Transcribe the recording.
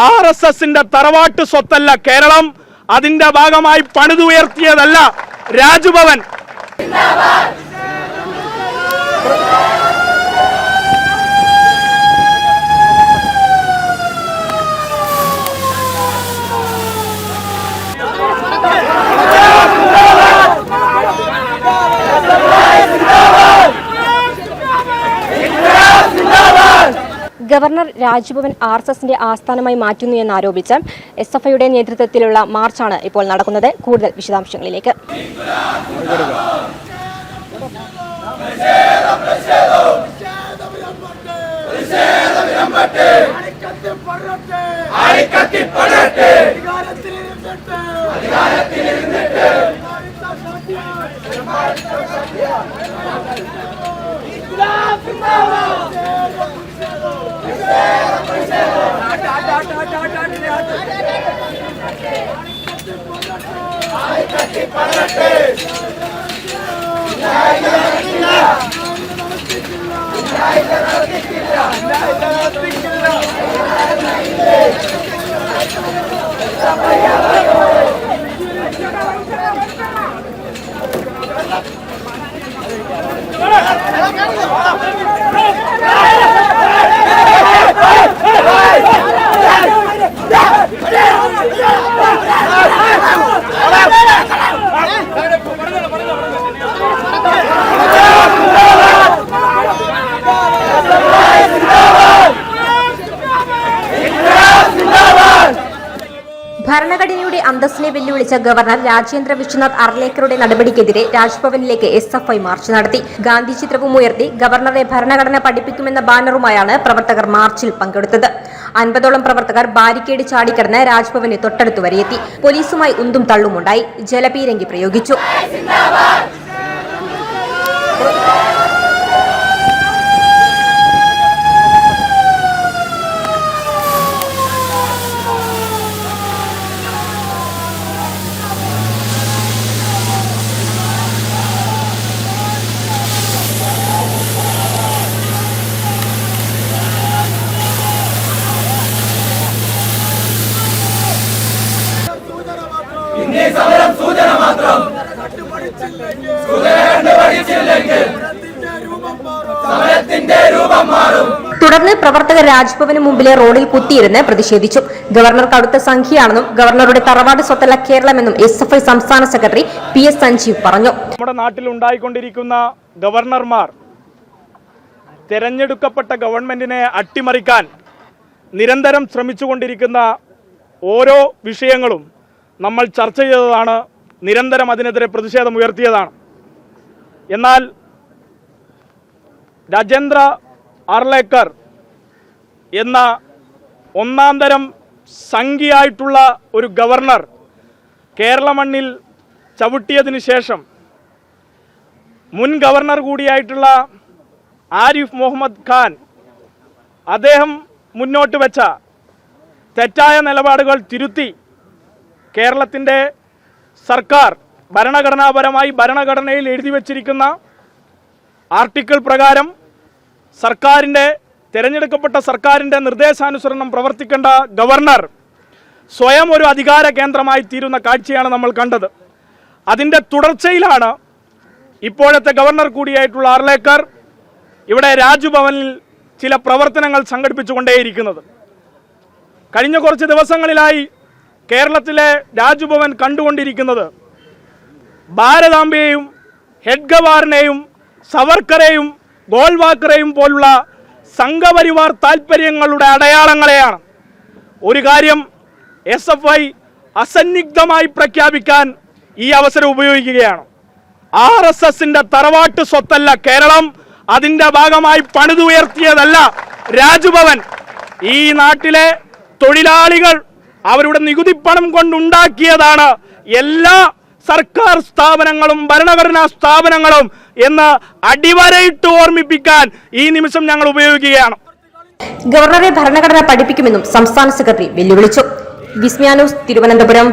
RSSന്റെ തറവാട്ട് സ്വത്തല്ല കേരളം, അതിന്റെ ഭാഗമായി പണിതുയർത്തിയതല്ല രാജ്ഭവൻ. ഗവർണർ രാജ്ഭവൻ RSSന്റെ ആസ്ഥാനമായി മാറ്റുന്നു എന്നാരോപിച്ച് SFIയുടെ നേതൃത്വത്തിലുള്ള മാർച്ചാണ് ഇപ്പോൾ നടക്കുന്നത്. കൂടുതൽ വിശദാംശങ്ങളിലേക്ക്. ഭരണഘടനയുടെ അന്തസ്സിനെ വെല്ലുവിളിച്ച ഗവർണർ രാജേന്ദ്ര വിശ്വനാഥ് അർലേക്കറുടെ നടപടിക്കെതിരെ രാജ്ഭവനിലേക്ക് SFI മാർച്ച് നടത്തി. ഗാന്ധി ചിത്രവും ഉയർത്തി ഗവർണറെ ഭരണഘടന പഠിപ്പിക്കുമെന്ന ബാനറുമായാണ് പ്രവർത്തകർ മാർച്ചിൽ പങ്കെടുത്തത്. 50ഓളം പ്രവർത്തകർ ബാരിക്കേഡ് ചാടിക്കടന്ന് രാജ്ഭവന് തൊട്ടടുത്തു വരെയെത്തി. പോലീസുമായി ഉന്തും തള്ളുമുണ്ടായി. ജലപീരങ്കി പ്രയോഗിച്ചു. തുടർന്ന് പ്രവർത്തകർ രാജ്ഭവന് മുമ്പിലെ റോഡിൽ കുത്തിയിരുന്ന് പ്രതിഷേധിച്ചു. ഗവർണർ കടുത്ത സംഖ്യയാണെന്നും ഗവർണറുടെ തറവാട് സ്വത്തല്ല കേരളമെന്നും SFI സംസ്ഥാന സെക്രട്ടറി PS സഞ്ജീവ് പറഞ്ഞു. നമ്മുടെ നാട്ടിൽ ഉണ്ടായിക്കൊണ്ടിരിക്കുന്ന ഗവർണർമാർ തെരഞ്ഞെടുക്കപ്പെട്ട ഗവൺമെന്റിനെ അട്ടിമറിക്കാൻ നിരന്തരം ശ്രമിച്ചുകൊണ്ടിരിക്കുന്ന ഓരോ വിഷയങ്ങളും നമ്മൾ ചർച്ച ചെയ്തതാണ്. നിരന്തരം അതിനെതിരെ പ്രതിഷേധമുയർത്തിയതാണ്. എന്നാൽ രാജേന്ദ്ര അർലേക്കർ എന്ന ഒന്നാം തരം സംഘിയായിട്ടുള്ള ഒരു ഗവർണർ കേരള മണ്ണിൽ ചവിട്ടിയതിനു ശേഷം മുൻ ഗവർണർ കൂടിയായിട്ടുള്ള ആരിഫ് മുഹമ്മദ് ഖാൻ അദ്ദേഹം മുന്നോട്ട് വെച്ച തെറ്റായ നിലപാടുകൾ തിരുത്തി കേരളത്തിൻ്റെ സർക്കാർ ഭരണഘടനാപരമായി ഭരണഘടനയിൽ എഴുതി വച്ചിരിക്കുന്ന ആർട്ടിക്കിൾ പ്രകാരം തിരഞ്ഞെടുക്കപ്പെട്ട സർക്കാരിൻ്റെ നിർദ്ദേശാനുസരണം പ്രവർത്തിക്കേണ്ട ഗവർണർ സ്വയം ഒരു അധികാര കേന്ദ്രമായി തീരുന്ന കാഴ്ചയാണ് നമ്മൾ കണ്ടത്. അതിൻ്റെ തുടർച്ചയിലാണ് ഇപ്പോഴത്തെ ഗവർണർ കൂടിയായിട്ടുള്ള അർലേക്കർ ഇവിടെ രാജ്ഭവനിൽ ചില പ്രവർത്തനങ്ങൾ സംഘടിപ്പിച്ചുകൊണ്ടേയിരിക്കുന്നത്. കഴിഞ്ഞ കുറച്ച് ദിവസങ്ങളിലായി കേരളത്തിലെ രാജ്ഭവൻ കണ്ടുകൊണ്ടിരിക്കുന്നത് ഭാരതാംബയെയും ഹെഡ്ഗവാറിനെയും സവർക്കറെയും ഗോൾവാക്കറെയും പോലുള്ള സംഘപരിവാർ താൽപ്പര്യങ്ങളുടെ അടയാളങ്ങളെയാണ്. ഒരു കാര്യം SFI അസന്നിഗ്ധമായി പ്രഖ്യാപിക്കാൻ ഈ അവസരം ഉപയോഗിക്കുകയാണ്. RSSന്റെ തറവാട്ട് സ്വത്തല്ല കേരളം, അതിന്റെ ഭാഗമായി പണിതുയർത്തിയതല്ല രാജ്ഭവൻ. ഈ നാട്ടിലെ തൊഴിലാളികൾ അവരുടെ നികുതിപ്പണം കൊണ്ടുണ്ടാക്കിയതാണ് എല്ലാ സർക്കാർ സ്ഥാപനങ്ങളും ഭരണഘടനാ സ്ഥാപനങ്ങളും എന്ന് അടിവരയിട്ട് ഓർമ്മിപ്പിക്കാൻ ഈ നിമിഷം ഞങ്ങൾ ഉപയോഗിക്കുകയാണ്. ഗവർണറെ ഭരണഘടന പഠിപ്പിക്കുമെന്നും സംസ്ഥാന സെക്രട്ടറി വെല്ലുവിളിച്ചു. വിസ്മയ ന്യൂസ്, തിരുവനന്തപുരം.